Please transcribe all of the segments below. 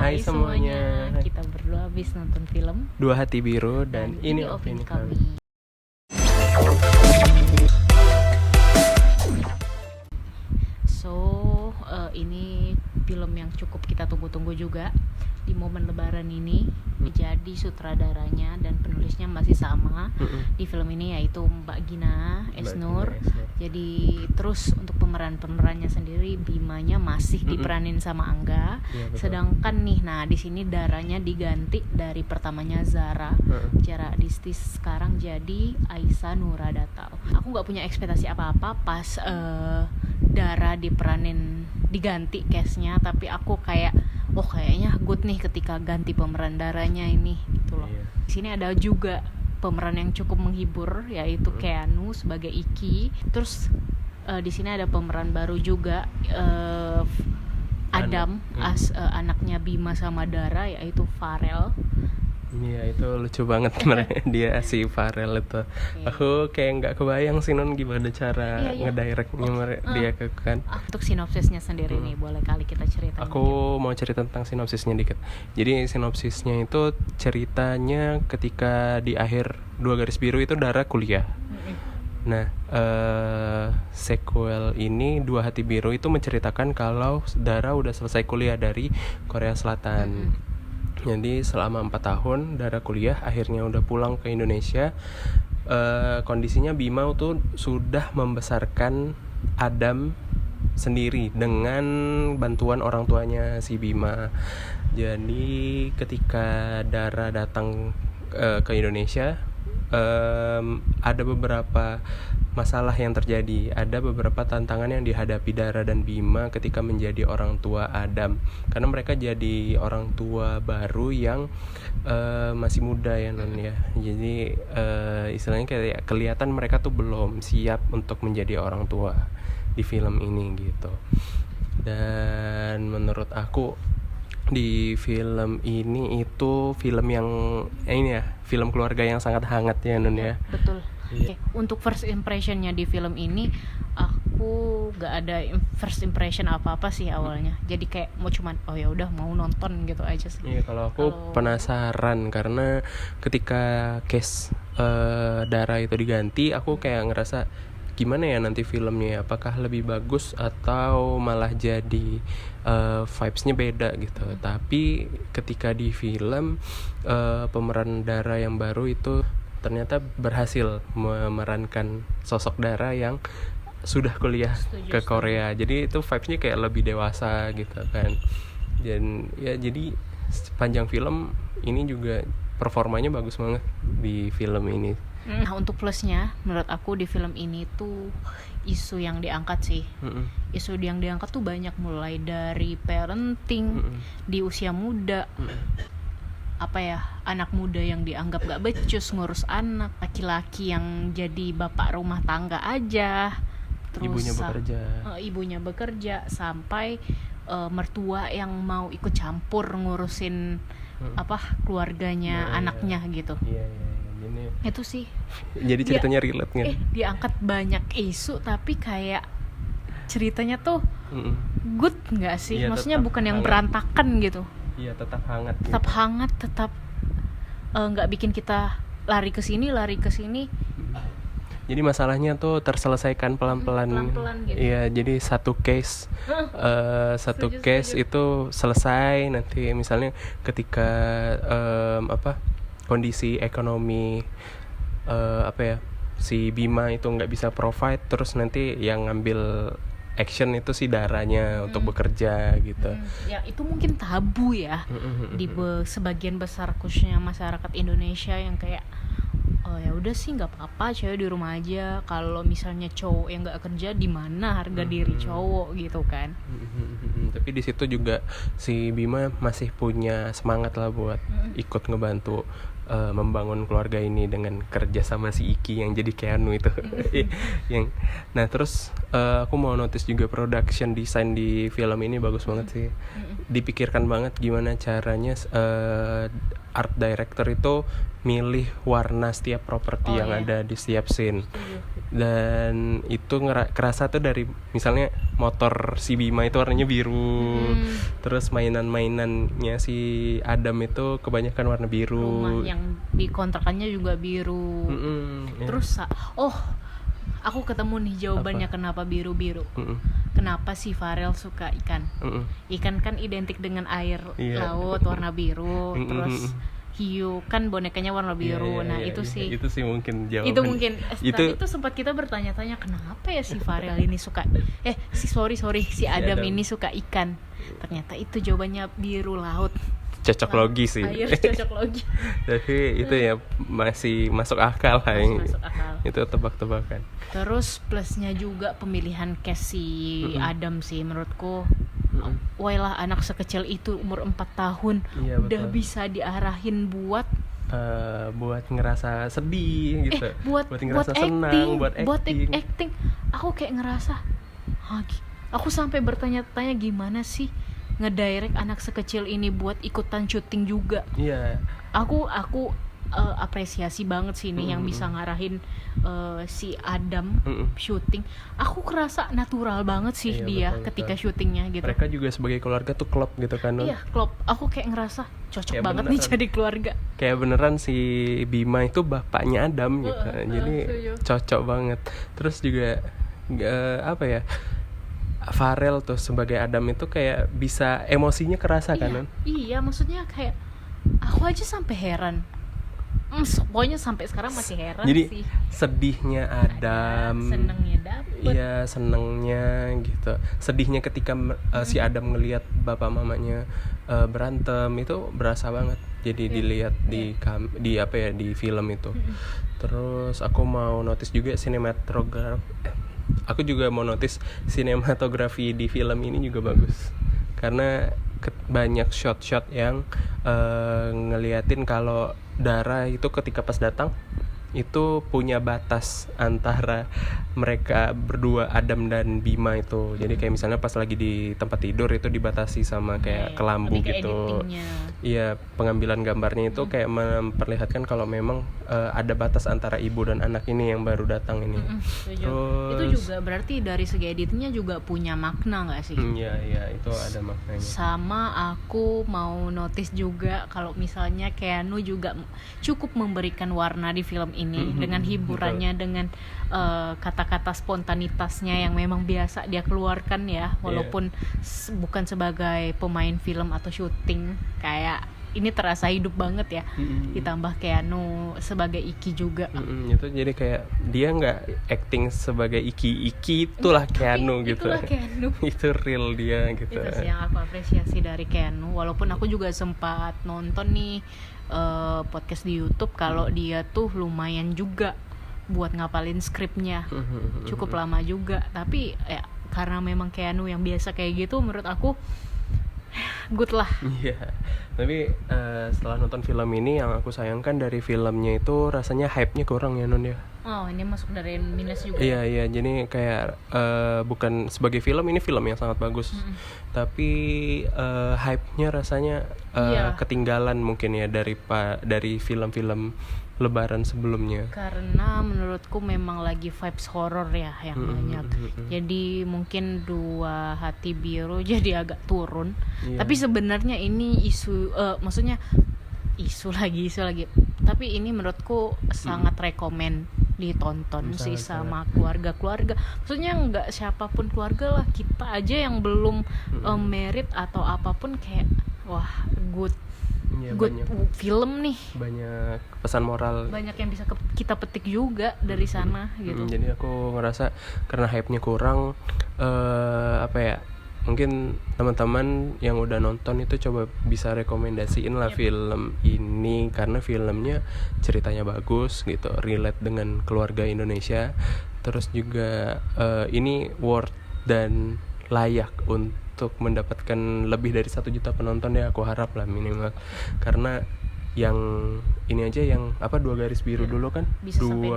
Hai semuanya. Kita berdua habis nonton film Dua Hati Biru dan ini opini opini kami. kami. Ini film yang cukup kita tunggu-tunggu juga di momen Lebaran ini. Jadi sutradaranya dan penulisnya masih sama di film ini, yaitu Mbak Gina Esnur. Jadi terus untuk pemerannya sendiri, Bimanya masih diperanin sama Angga. Sedangkan nih, di sini darahnya diganti dari pertamanya Zara Disti, sekarang jadi Aisyah Nuradatau. Aku nggak punya ekspektasi apa-apa pas Dara diganti case-nya, tapi aku kayaknya good nih ketika ganti pemeran Daranya ini gitu loh. Di sini ada juga pemeran yang cukup menghibur, yaitu Keanu sebagai Iki. Terus di sini ada pemeran baru juga, Adam, anaknya Bima sama Dara, yaitu Farel. Iya, itu lucu banget dia si Farel itu. Aku kayak nggak kebayang sih non gimana cara ngedirectnya dia ke kan. Untuk sinopsisnya sendiri nih, boleh kali kita cerita. Aku mau cerita tentang sinopsisnya dikit. Jadi sinopsisnya itu ceritanya ketika di akhir Dua Garis Biru itu Dara kuliah. Nah, sequel ini Dua Hati Biru itu menceritakan kalau Dara udah selesai kuliah dari Korea Selatan. Jadi selama 4 tahun Dara kuliah, akhirnya udah pulang ke Indonesia. Kondisinya Bima tuh sudah membesarkan Adam sendiri dengan bantuan orang tuanya si Bima. Jadi ketika Dara datang ke Indonesia, ada beberapa masalah yang terjadi, ada beberapa tantangan yang dihadapi Dara dan Bima ketika menjadi orang tua Adam, karena mereka jadi orang tua baru yang masih muda ya non ya. Jadi istilahnya kayak kelihatan mereka tuh belum siap untuk menjadi orang tua di film ini gitu. Dan menurut aku di film ini itu film yang film keluarga yang sangat hangat ya non ya. Betul. Okay. Untuk first impressionnya di film ini, aku gak ada first impression apa-apa sih awalnya. Jadi kayak mau nonton gitu aja sih. Iya, kalau aku penasaran karena ketika case Dara itu diganti, aku kayak ngerasa gimana ya nanti filmnya, apakah lebih bagus atau malah jadi vibes-nya beda gitu. Tapi ketika di film pemeran Dara yang baru itu ternyata berhasil memerankan sosok Dara yang sudah kuliah ke Korea. Jadi itu vibes-nya kayak lebih dewasa gitu kan. Dan ya jadi sepanjang film ini juga performanya bagus banget di film ini. Untuk plusnya menurut aku di film ini tuh isu yang diangkat sih. Isu yang diangkat tuh banyak, mulai dari parenting di usia muda. Anak muda yang dianggap gak becus ngurus anak, laki-laki yang jadi bapak rumah tangga aja, terus ibunya bekerja sampai mertua yang mau ikut campur ngurusin keluarganya anaknya gitu. Itu sih jadi ceritanya relate kan? Diangkat banyak isu tapi kayak ceritanya tuh good nggak sih? Maksudnya bukan yang berantakan gitu. Iya, tetap hangat. Tetap nggak bikin kita lari ke sini. Jadi masalahnya tuh terselesaikan pelan-pelan gitu. Iya, jadi satu case itu selesai. Nanti misalnya ketika kondisi ekonomi si Bima itu nggak bisa provide, terus nanti yang ngambil action itu si Daranya untuk bekerja gitu. Ya itu mungkin tabu ya di sebagian besar khususnya masyarakat Indonesia yang kayak ya udah sih nggak apa-apa cewek di rumah aja, kalau misalnya cowok yang nggak kerja di mana harga diri cowok gitu kan. Tapi di situ juga si Bima masih punya semangat lah buat ikut ngebantu membangun keluarga ini dengan kerja sama si Iki yang jadi Keanu itu. Yang nah terus aku mau notice juga production design di film ini bagus banget sih. Dipikirkan banget gimana caranya art director itu milih warna setiap properti yang ada di setiap scene. Dan itu kerasa tuh dari misalnya motor si Bima itu warnanya biru, terus mainan-mainannya si Adam itu kebanyakan warna biru, rumah yang di kontrakannya juga biru. Terus aku ketemu nih jawabannya. Apa? Kenapa biru-biru. Kenapa si Farel suka ikan. Ikan kan identik dengan air laut warna biru. Terus hiu kan bonekanya warna biru. Itu sih mungkin jawaban. Itu mungkin itu sempat kita bertanya-tanya kenapa ya si Farel ini suka si Adam ini suka ikan. Ternyata itu jawabannya biru laut. Cocok logi sih. Air cocok logi. Tapi itu ya masih masuk akal lah. Masuk akal. Itu tebak-tebakan. Terus plusnya juga pemilihan cast si Adam sih menurutku. Wailah anak sekecil itu umur 4 tahun udah bisa diarahin buat ngerasa sedih gitu. Buat ngerasa senang, buat acting. Aku kayak ngerasa aku sampai bertanya-tanya gimana sih ngedirect anak sekecil ini buat ikutan syuting juga. Aku apresiasi banget sih ini yang bisa ngarahin si Adam syuting. Aku kerasa natural banget sih dia betul, ketika syutingnya gitu. Mereka juga sebagai keluarga tuh klop gitu kan. Iya, klop. Aku kayak ngerasa cocok kayak banget beneran, nih jadi keluarga. Kayak beneran si Bima itu bapaknya Adam gitu. Jadi cocok banget. Terus juga Farel tuh sebagai Adam itu kayak bisa emosinya kerasa kan. Iya, maksudnya kayak aku aja sampai heran. Pokoknya sampai sekarang masih heran. Jadi, sih. Sedihnya Adam, senengnya dapet. Iya, senengnya gitu. Sedihnya ketika si Adam ngelihat bapak mamanya berantem itu berasa banget. Jadi dilihat di film itu. Terus aku mau notice juga sinematografi di film ini juga bagus. Karena banyak shot-shot yang ngeliatin kalau Dara itu ketika pas datang itu punya batas antara mereka berdua, Adam dan Bima itu. Jadi kayak misalnya pas lagi di tempat tidur itu dibatasi sama kayak kelambu gitu. Iya, pengambilan gambarnya itu kayak memperlihatkan kalau memang ada batas antara ibu dan anak ini yang baru datang ini. Terus, itu juga berarti dari segi editingnya juga punya makna nggak sih? Iya, itu ada maknanya. Sama aku mau notice juga kalau misalnya Keanu juga cukup memberikan warna di film ini dengan hiburannya, dengan kata-kata spontanitasnya yang memang biasa dia keluarkan ya, walaupun bukan sebagai pemain film atau syuting, kayak ini terasa hidup banget ya. Ditambah Keanu sebagai Iki juga. Itu jadi kayak dia nggak acting sebagai Iki itulah Keanu gitu. Itulah Keanu. Itu real dia gitu. Itu sih yang aku apresiasi dari Keanu. Walaupun aku juga sempat nonton nih podcast di YouTube kalau dia tuh lumayan juga buat ngapalin skripnya. Cukup lama juga. Tapi ya karena memang Keanu yang biasa kayak gitu, menurut aku good lah. Iya. Tapi setelah nonton film ini yang aku sayangkan dari filmnya itu rasanya hype-nya kurang ya Non ya. Oh, ini masuk dari minus juga. Iya, jadi kayak bukan sebagai film, ini film yang sangat bagus. Tapi hype-nya rasanya ketinggalan mungkin ya dari film-film Lebaran sebelumnya. Karena menurutku memang lagi vibes horror ya yang banyak. Jadi mungkin Dua Hati Biru jadi agak turun. Tapi sebenarnya ini maksudnya isu lagi. Tapi ini menurutku sangat rekomen ditonton sih sama keluarga. Maksudnya nggak siapapun keluarga lah, kita aja yang belum married atau apapun kayak wah good film nih, banyak pesan moral, banyak yang bisa kita petik juga dari sana gitu. Jadi aku ngerasa karena hype-nya kurang, mungkin teman-teman yang udah nonton itu coba bisa rekomendasiin lah film ini, karena filmnya ceritanya bagus gitu, relate dengan keluarga Indonesia. Terus juga ini worth dan layak untuk mendapatkan lebih dari 1 juta penonton ya, aku harap lah minimal. Karena yang ini aja yang apa 2 garis biru dulu kan Bisa sampai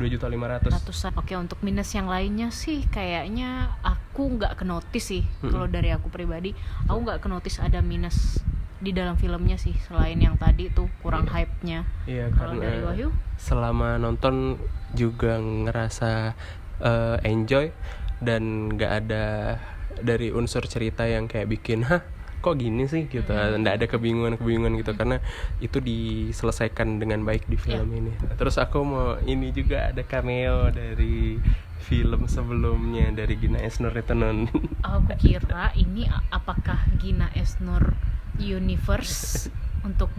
2.500.000. ratusan. Oke, untuk minus yang lainnya sih kayaknya aku nggak kenotis sih. Kalau dari aku pribadi, aku nggak kenotis ada minus di dalam filmnya sih, selain yang tadi tuh kurang hype-nya. Iya, Kalau karena dari Wahyu? selama nonton juga ngerasa enjoy dan nggak ada dari unsur cerita yang kayak bikin kok gini sih gitu, nggak ada kebingungan gitu, karena itu diselesaikan dengan baik di film ini. Terus aku mau ini juga ada cameo dari film sebelumnya dari Gina Esnur itu non. Aku kira ini apakah Gina Esnur universe untuk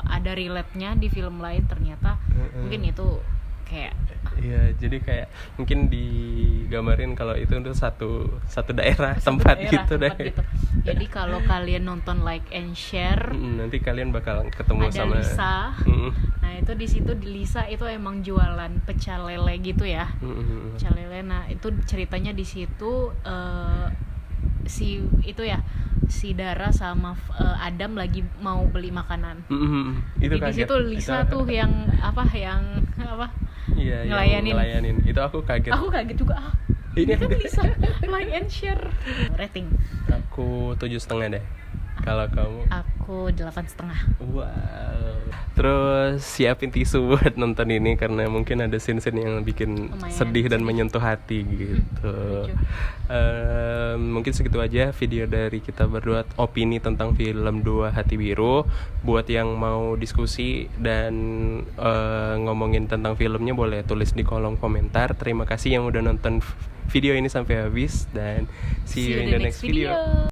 ada relate-nya di film lain, ternyata mungkin itu kayak Iya, jadi kayak mungkin digambarin kalau itu tuh satu daerah, tempat gitu deh. gitu. Jadi kalau kalian nonton like and share, nanti kalian bakal ketemu ada sama Lisa. Nah, itu di situ di Lisa itu emang jualan pecel lele gitu ya. Pecel lele. Nah, itu ceritanya di situ si Dara sama Adam lagi mau beli makanan. Itu di situ Lisa tuh yang apa iya, ngelayanin. Itu aku kaget. Aku kaget juga. Ini kan Lisa like and share. Rating aku 7,5 deh. Kalau kamu? Aku 8,5. Wow. Terus siapin tisu buat nonton ini karena mungkin ada scene-scene yang bikin Lumayan sedih dan menyentuh hati gitu. Mungkin segitu aja video dari kita berdua, opini tentang film 2 Hati Biru. Buat yang mau diskusi dan ngomongin tentang filmnya boleh tulis di kolom komentar. Terima kasih yang udah nonton video ini sampai habis dan see you in the next video.